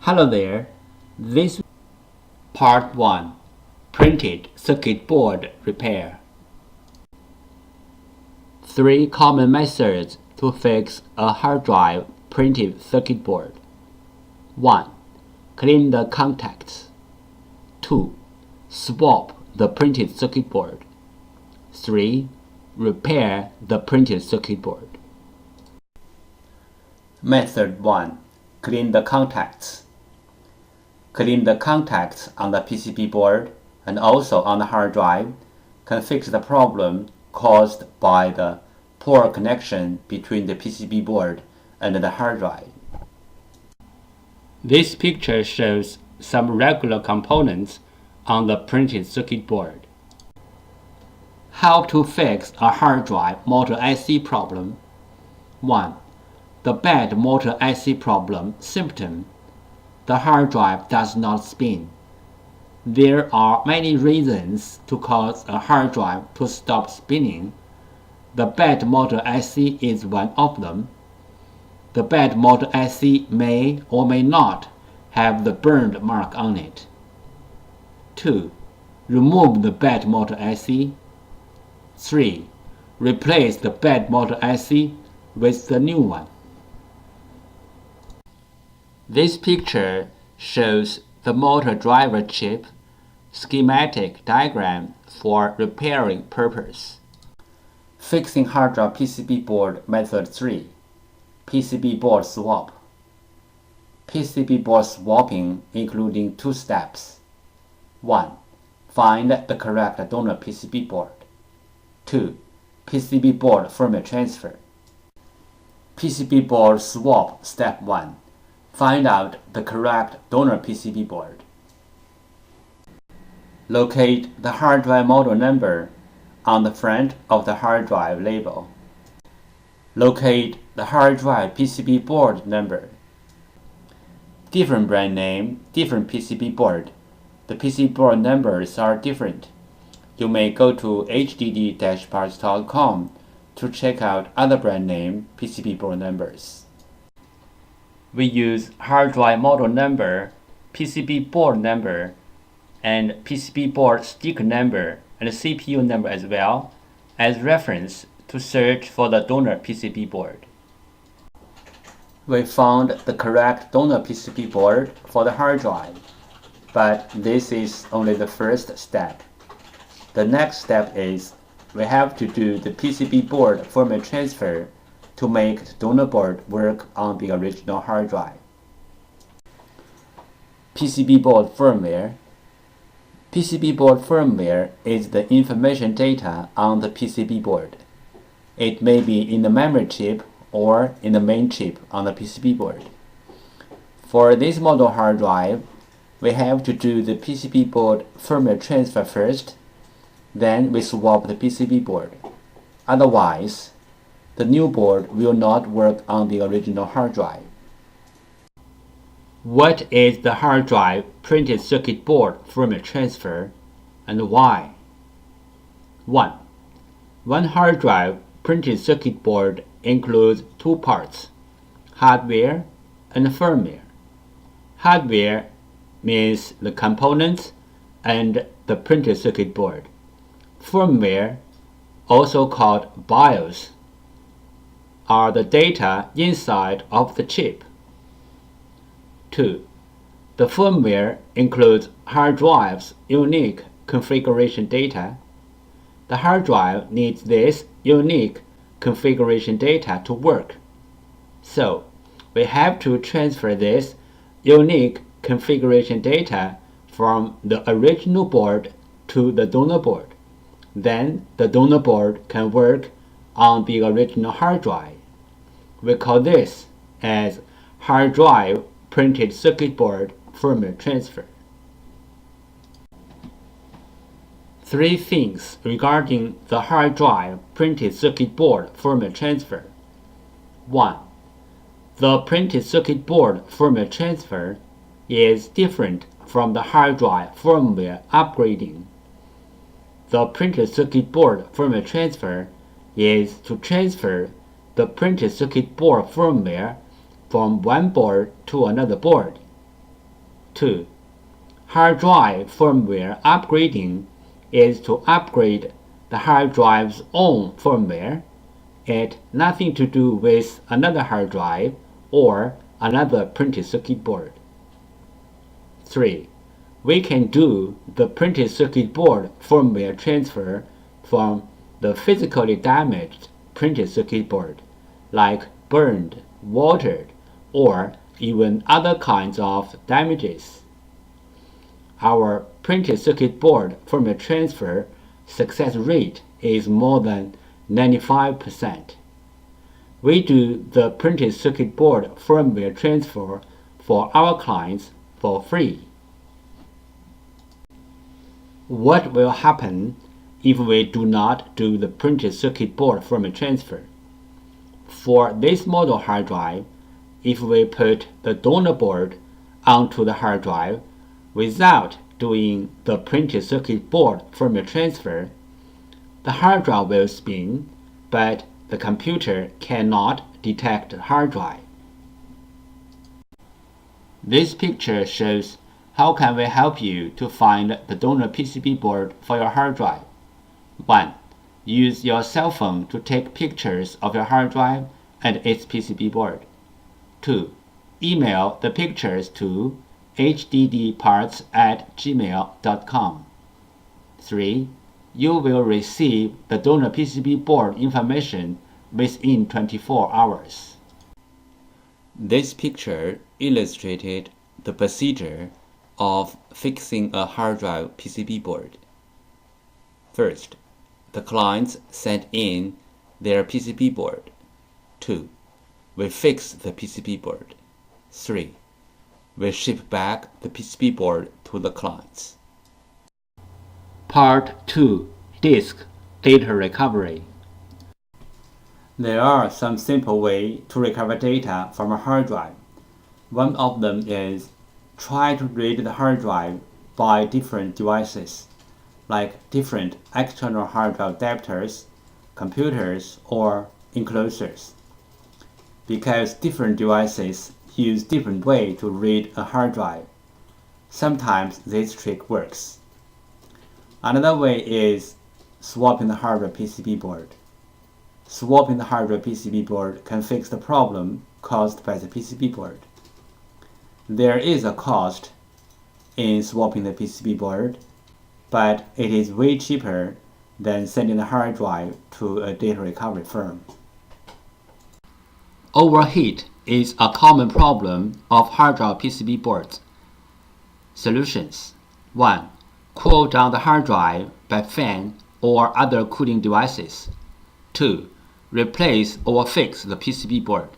Hello there. This Part 1 Printed Circuit Board Repair. 3 common methods to fix a hard drive printed circuit board. 1. Clean the contacts. 2. Swap the printed circuit board. 3. Repair the printed circuit board. Method 1. Clean the contacts. Clean the contacts on the PCB board and also on the hard drive can fix the problem caused by the poor connection between the PCB board and the hard drive. This picture shows some regular components on the printed circuit board. How to fix a hard drive motor IC problem. 1. The bad motor IC problem symptom. The hard drive does not spin. There are many reasons to cause a hard drive to stop spinning. The bad motor IC is one of them. The bad motor IC may or may not have the burned mark on it. 2. Remove the bad motor IC. 3. Replace the bad motor IC with the new one. This picture shows the motor driver chip schematic diagram for repairing purpose. Fixing hard drive PCB board method 3. PCB board swap. PCB board swapping including 2 steps. 1. Find the correct donor PCB board. 2. PCB board firmware transfer. PCB board swap step 1. Find out the correct donor PCB board. Locate the hard drive model number on the front of the hard drive label. Locate the hard drive PCB board number. Different brand name, different PCB board. The PCB board numbers are different. You may go to hddparts.com to check out other brand name PCB board numbers. We use hard drive model number, PCB board number, and PCB board sticker number and CPU number as well as reference to search for the donor PCB board. We found the correct donor PCB board for the hard drive, but this is only the first step. The next step is we have to do the PCB board firmware transfer to make the donor board work on the original hard drive. PCB board firmware. PCB board firmware is the information data on the PCB board. It may be in the memory chip or in the main chip on the PCB board. For this model hard drive, we have to do the PCB board firmware transfer first, then we swap the PCB board. Otherwise, the new board will not work on the original hard drive. What is the hard drive printed circuit board firmware transfer and why? 1. One hard drive printed circuit board includes 2 parts, hardware and firmware. Hardware means the components and the printed circuit board. Firmware, also called BIOS, are the data inside of the chip. 2. The firmware includes hard drive's unique configuration data. The hard drive needs this unique configuration data to work. So, we have to transfer this unique configuration data from the original board to the donor board. Then the donor board can work on the original hard drive. We call this as hard drive printed circuit board firmware transfer. 3 things regarding the hard drive printed circuit board firmware transfer. 1. The printed circuit board firmware transfer is different from the hard drive firmware upgrading. The printed circuit board firmware transfer is to transfer the printed circuit board firmware from one board to another board. 2. Hard drive firmware upgrading is to upgrade the hard drive's own firmware. It has nothing to do with another hard drive or another printed circuit board. 3. We can do the printed circuit board firmware transfer from the physically damaged printed circuit board, like burned, watered, or even other kinds of damages. Our printed circuit board firmware transfer success rate is more than 95%. We do the printed circuit board firmware transfer for our clients for free. What will happen if we do not do the printed circuit board firmware transfer? For this model hard drive, if we put the donor board onto the hard drive without doing the printed circuit board firmware transfer, the hard drive will spin, but the computer cannot detect the hard drive. This picture shows how can we help you to find the donor PCB board for your hard drive. 1. Use your cell phone to take pictures of your hard drive and its PCB board. 2. Email the pictures to hddparts@gmail.com. 3. You will receive the donor PCB board information within 24 hours. This picture illustrated the procedure of fixing a hard drive PCB board. First, the clients sent in their PCB board. 2. We fix the PCB board. 3. We ship back the PCB board to the clients. Part 2. Disk Data Recovery. There are some simple ways to recover data from a hard drive. One of them is try to read the hard drive by different devices, like different external hard drive adapters, computers, or enclosures. Because different devices use different ways to read a hard drive, sometimes this trick works. Another way is swapping the hardware PCB board. Swapping the hardware PCB board can fix the problem caused by the PCB board. There is a cost in swapping the PCB board, but it is way cheaper than sending the hard drive to a data recovery firm. Overheat is a common problem of hard drive PCB boards. Solutions: 1. Cool down the hard drive by fan or other cooling devices. 2. Replace or fix the PCB board.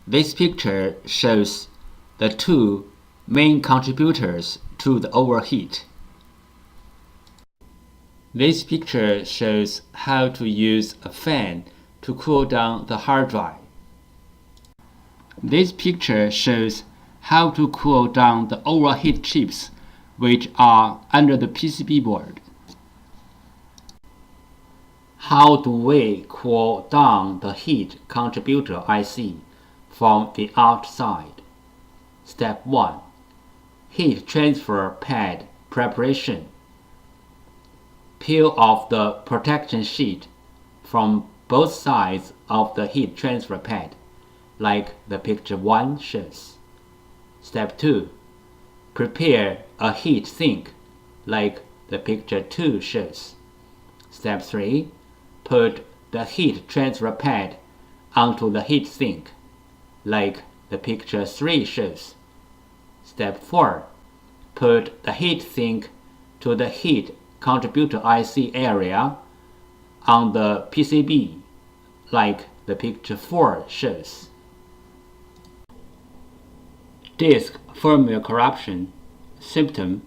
This picture shows the two main contributors to the overheat. This picture shows how to use a fan to cool down the hard drive. This picture shows how to cool down the overheat chips which are under the PCB board. How do we cool down the heat contributor IC from the outside? Step 1. Heat transfer pad preparation. Peel off the protection sheet from both sides of the heat transfer pad, like the picture 1 shows. Step 2. Prepare a heat sink, like the picture 2 shows. Step 3. Put the heat transfer pad onto the heat sink, like the picture 3 shows. Step 4. Put the heat sink to the heat contributor IC area on the PCB, like the picture 4 shows. Disk firmware corruption. Symptom: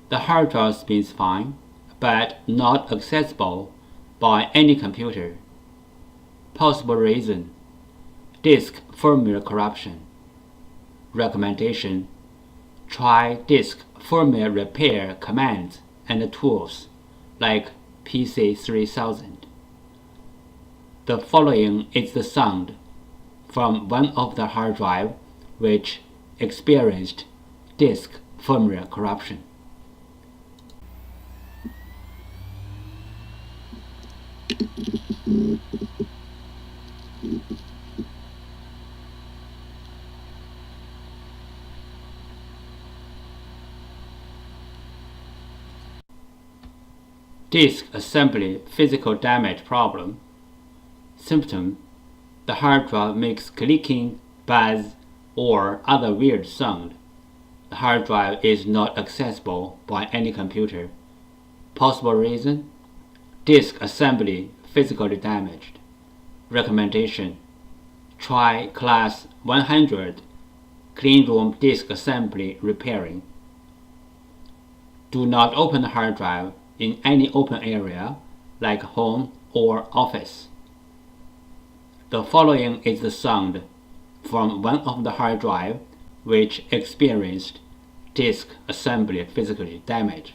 the hard drive spins fine, but not accessible by any computer. Possible reason: disk firmware corruption. Recommendation: try disk firmware repair commands and tools like PC3000. The following is the sound from one of the hard drive which experienced disk firmware corruption. Disk assembly physical damage problem. Symptom: the hard drive makes clicking, buzz, or other weird sound. The hard drive is not accessible by any computer. Possible reason: disk assembly physically damaged. Recommendation: try Class 100 cleanroom disk assembly repairing. Do not open the hard drive in any open area like home or office. The following is the sound from one of the hard drive which experienced disk assembly physically damage.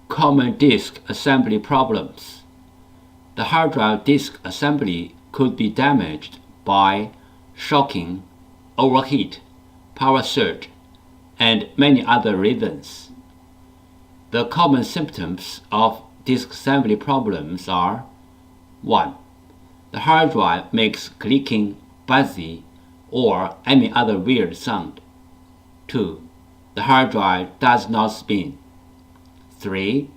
Common disk assembly problems. The hard drive disk assembly could be damaged by shocking, overheat, power surge, and many other reasons. The common symptoms of disk assembly problems are: 1. The hard drive makes clicking, buzzy, or any other weird sound. 2. The hard drive does not spin. 3.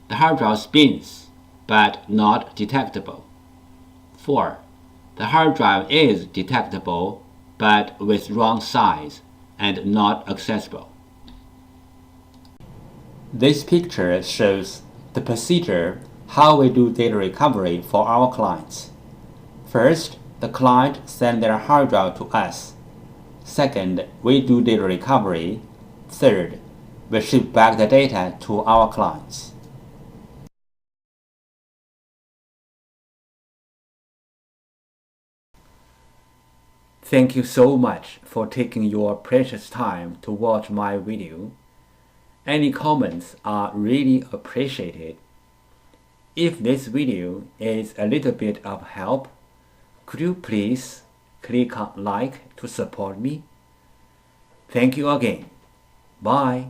The hard drive spins, but not detectable. 4. The hard drive is detectable, but with wrong size and not accessible. This picture shows the procedure how we do data recovery for our clients. First, the client sends their hard drive to us. Second, we do data recovery. Third, we ship back the data to our clients. Thank you so much for taking your precious time to watch my video. Any comments are really appreciated. If this video is a little bit of help, could you please click on like to support me? Thank you again. Bye.